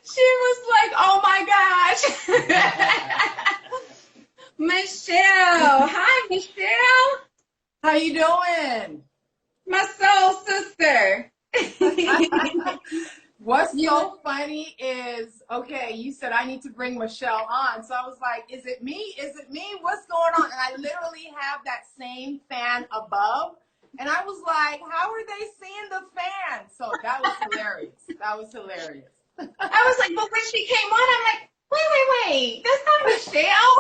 She was like, oh my gosh. Michelle. Hi, Michelle. How you doing? My soul sister. What's You look, so funny is, okay, you said I need to bring Michelle on. So I was like, is it me? Is it me? What's going on? And I literally have that same fan above. And I was like, how are they seeing the fan? So that was hilarious. That was hilarious. I was like, but when she came on, I'm like, wait. That's not Michelle.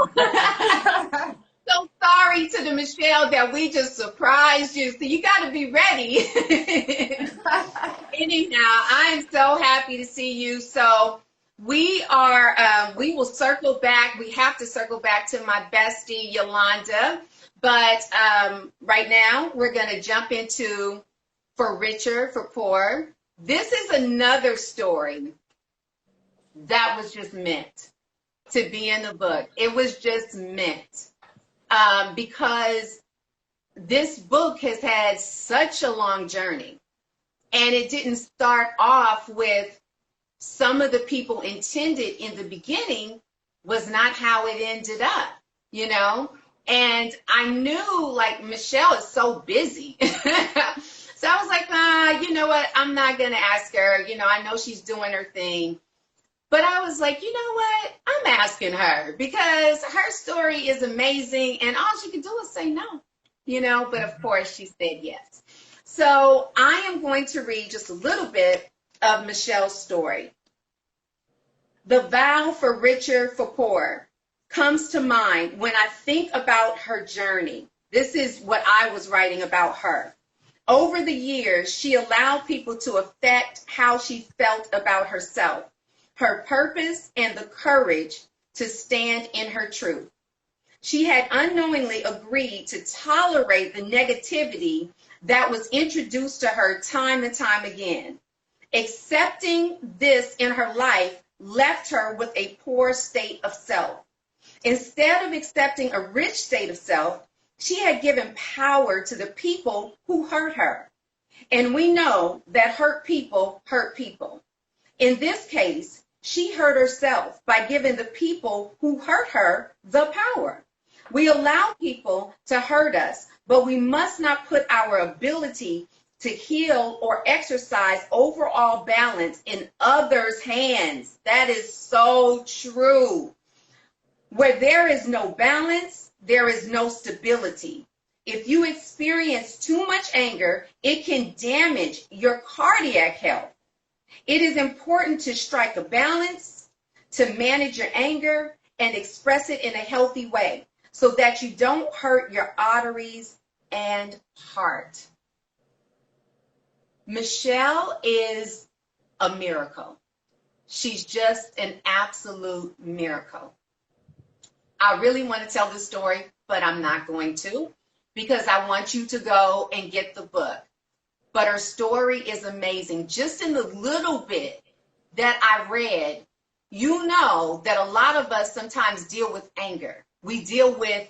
So sorry to the Michelle that we just surprised you. So you got to be ready. Anyhow, I am so happy to see you. So we will circle back. We have to circle back to my bestie, Yolanda. But right now, we're going to jump into For Richer, For Poor. This is another story that was just meant to be in the book. It was just meant because this book has had such a long journey. And it didn't start off with some of the people intended in the beginning was not how it ended up, you know? And I knew like Michelle is so busy. So I was like, you know what? I'm not going to ask her. You know, I know she's doing her thing. But I was like, you know what? I'm asking her because her story is amazing. And all she could do is say no, you know? But of course, she said yes. So I am going to read just a little bit of Michelle's story. The vow for richer, for poorer comes to mind when I think about her journey. This is what I was writing about her. Over the years, she allowed people to affect how she felt about herself, her purpose, and the courage to stand in her truth. She had unknowingly agreed to tolerate the negativity that was introduced to her time and time again. Accepting this in her life left her with a poor state of self. Instead of accepting a rich state of self, she had given power to the people who hurt her. And we know that hurt people hurt people. In this case, she hurt herself by giving the people who hurt her the power. We allow people to hurt us, but we must not put our ability to heal or exercise overall balance in others' hands. That is so true. Where there is no balance, there is no stability. If you experience too much anger, it can damage your cardiac health. It is important to strike a balance, to manage your anger, and express it in a healthy way so that you don't hurt your arteries and heart. Michelle is a miracle. She's just an absolute miracle. I really want to tell this story, but I'm not going to because I want you to go and get the book. But her story is amazing. Just in the little bit that I read, you know that a lot of us sometimes deal with anger. We deal with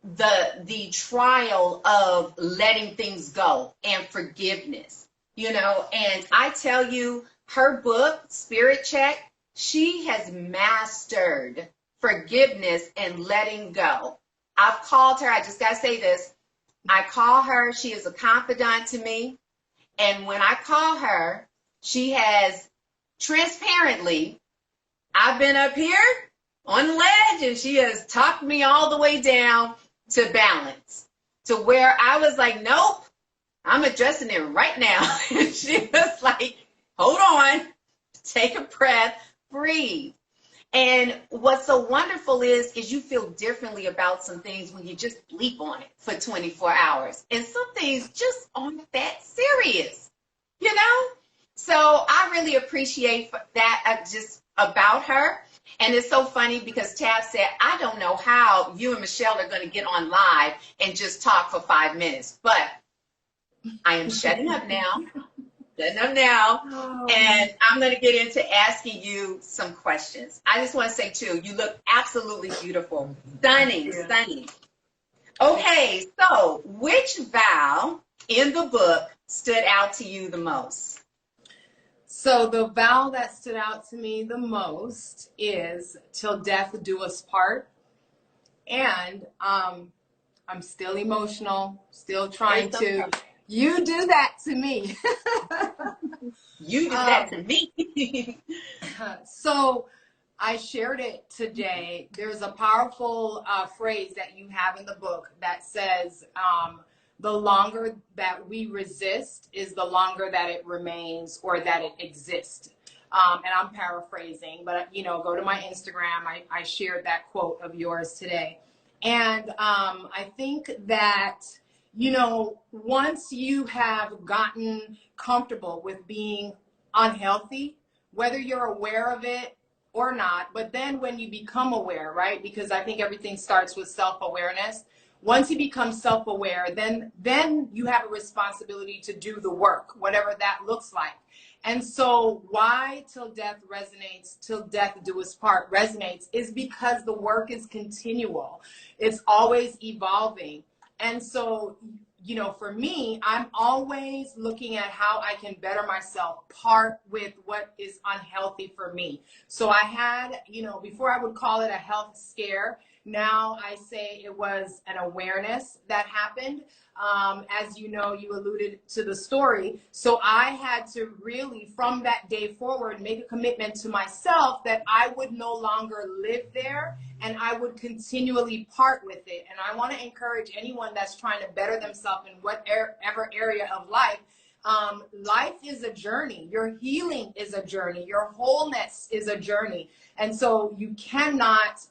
the trial of letting things go and forgiveness, you know. And I tell you, her book, Spirit Check, she has mastered forgiveness and letting go. I've called her, I just got to say this. I call her, she is a confidant to me. And when I call her, she has transparently, I've been up here on the ledge and she has talked me all the way down to balance, to where I was like, nope, I'm adjusting it right now. And she was like, hold on, take a breath, breathe. And what's so wonderful is you feel differently about some things when you just sleep on it for 24 hours. And some things just aren't that serious, you know? So I really appreciate that just about her. And it's so funny because Tab said, I don't know how you and Michelle are going to get on live and just talk for 5 minutes. But I am shutting up now. And I'm going to get into asking you some questions. I just want to say, too, you look absolutely beautiful. Stunning, stunning. Okay, so which vow in the book stood out to you the most? So the vow that stood out to me the most is till death do us part. And I'm still emotional, still trying It's to, okay. you do that to me. You do that um, to me. so I shared it today. There's a powerful phrase that you have in the book that says, the longer that we resist is the longer that it remains or that it exists. And I'm paraphrasing, but go to my Instagram. I shared that quote of yours today. And I think that, once you have gotten comfortable with being unhealthy, whether you're aware of it or not, but then when you become aware, right? Because I think everything starts with self-awareness. Once you become self-aware, then you have a responsibility to do the work, whatever that looks like. And so why till death resonates, till death do us part resonates is because the work is continual. It's always evolving. And so, for me, I'm always looking at how I can better myself, part with what is unhealthy for me. So I had, before I would call it a health scare, now I say it was an awareness that happened. As you know, you alluded to the story. So I had to really, from that day forward, make a commitment to myself that I would no longer live there and I would continually part with it. And I want to encourage anyone that's trying to better themselves in whatever area of life. Life is a journey. Your healing is a journey. Your wholeness is a journey. And so you cannot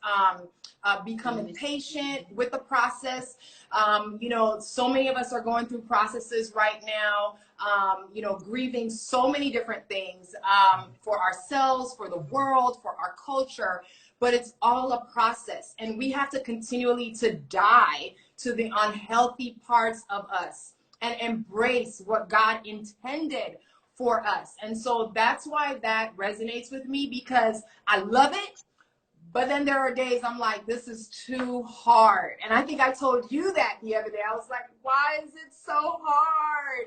become impatient with the process. So many of us are going through processes right now, grieving so many different things for ourselves, for the world, for our culture, but it's all a process. And we have to continually to die to the unhealthy parts of us and embrace what God intended for us. And so that's why that resonates with me, because I love it. But then there are days I'm like, this is too hard. And I think I told you that the other day. I was like, why is it so hard?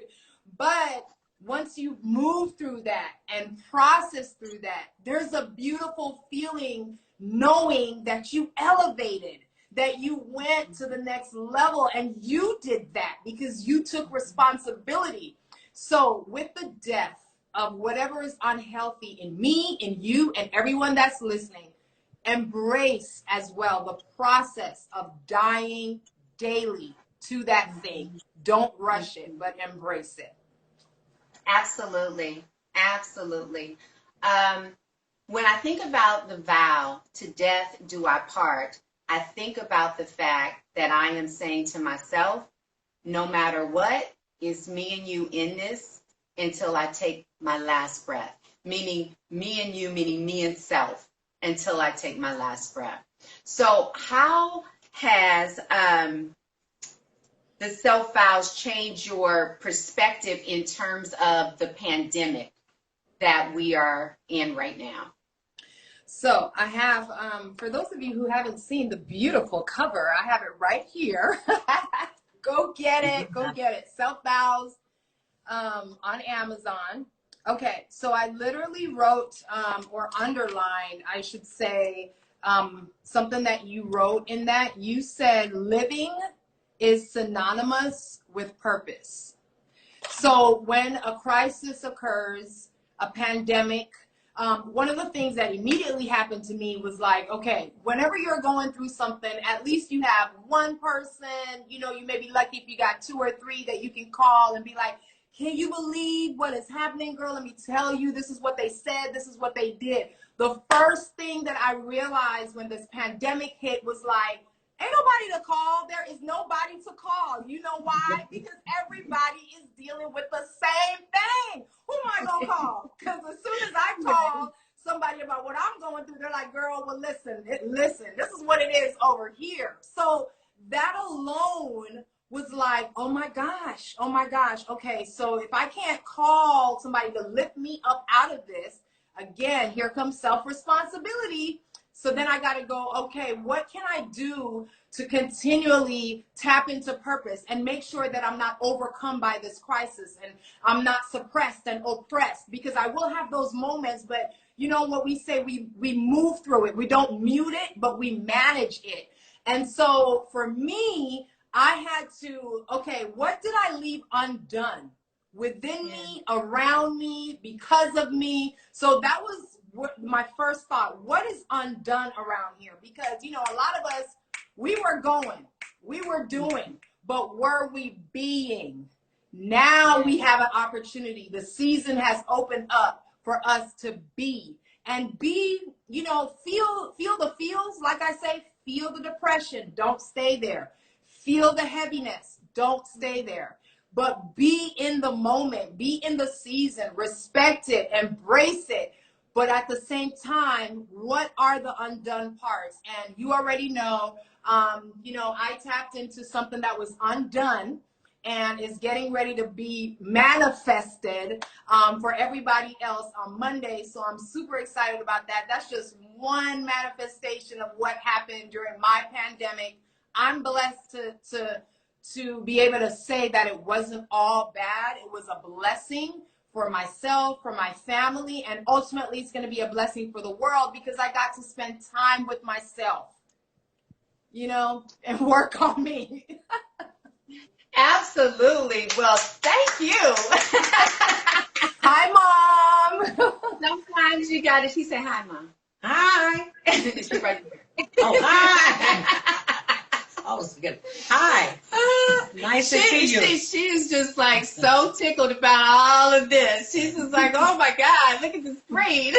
But once you move through that and process through that, there's a beautiful feeling knowing that you elevated, that you went to the next level, and you did that because you took responsibility. So with the death of whatever is unhealthy in me, in you, and everyone that's listening, embrace as well the process of dying daily to that thing. Don't rush it, but embrace it. Absolutely. Absolutely. When I think about the vow, to death do I part, I think about the fact that I am saying to myself, no matter what, it's me and you in this until I take my last breath. Meaning me and you, meaning me and self, until I take my last breath. So how has the self vows changed your perspective in terms of the pandemic that we are in right now? So I have, for those of you who haven't seen the beautiful cover, I have it right here. Go get it. Go get it. Self vows on Amazon. Okay, so I literally wrote or underlined, I should say, something that you wrote in that. You said living is synonymous with purpose. So when a crisis occurs, a pandemic, one of the things that immediately happened to me was like, okay, whenever you're going through something, at least you have one person, you may be lucky if you got 2 or 3 that you can call and be like, can you believe what is happening, girl? Let me tell you, this is what they said. This is what they did. The first thing that I realized when this pandemic hit was like, ain't nobody to call. There is nobody to call. You know why? Because everybody is dealing with the same thing. Who am I going to call? Because as soon as I call somebody about what I'm going through, they're like, girl, well, listen, this is what it is over here. So that alone was like, oh my gosh. Okay, so if I can't call somebody to lift me up out of this, again, here comes self-responsibility. So then I got to go, okay, what can I do to continually tap into purpose and make sure that I'm not overcome by this crisis and I'm not suppressed and oppressed? Because I will have those moments, but you know what we say, we move through it. We don't mute it, but we manage it. And so for me, I had to, okay, what did I leave undone within me, around me, because of me? So that was my first thought. What is undone around here? Because, you know, a lot of us, we were going, we were doing, but were we being? Now we have an opportunity. The season has opened up for us to be, and be, you know, feel the feels. Like I say, feel the depression. Don't stay there. Feel the heaviness. Don't stay there. But be in the moment. Be in the season. Respect it. Embrace it. But at the same time, what are the undone parts? And you already know, you know, I tapped into something that was undone and is getting ready to be manifested for everybody else on Monday. So I'm super excited about that. That's just one manifestation of what happened during my pandemic. I'm blessed to be able to say that it wasn't all bad. It was a blessing for myself, for my family, and ultimately it's going to be a blessing for the world because I got to spend time with myself, you know, and work on me. Absolutely. Well, thank you. Hi, Mom. Sometimes you got to, she said, hi, Mom. Hi. She's right there. Oh, hi. Oh, it's good. Hi. Nice to see you. She's just like so tickled about all of this. She's just like, oh my God, look at the screen.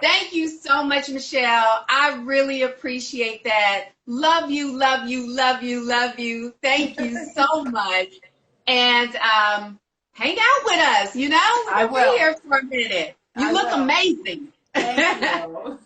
Thank you so much, Michelle. I really appreciate that. Love you, love you, love you, love you. Thank you so much. And hang out with us, you know? I will. Be here for a minute. You look amazing. Thank you.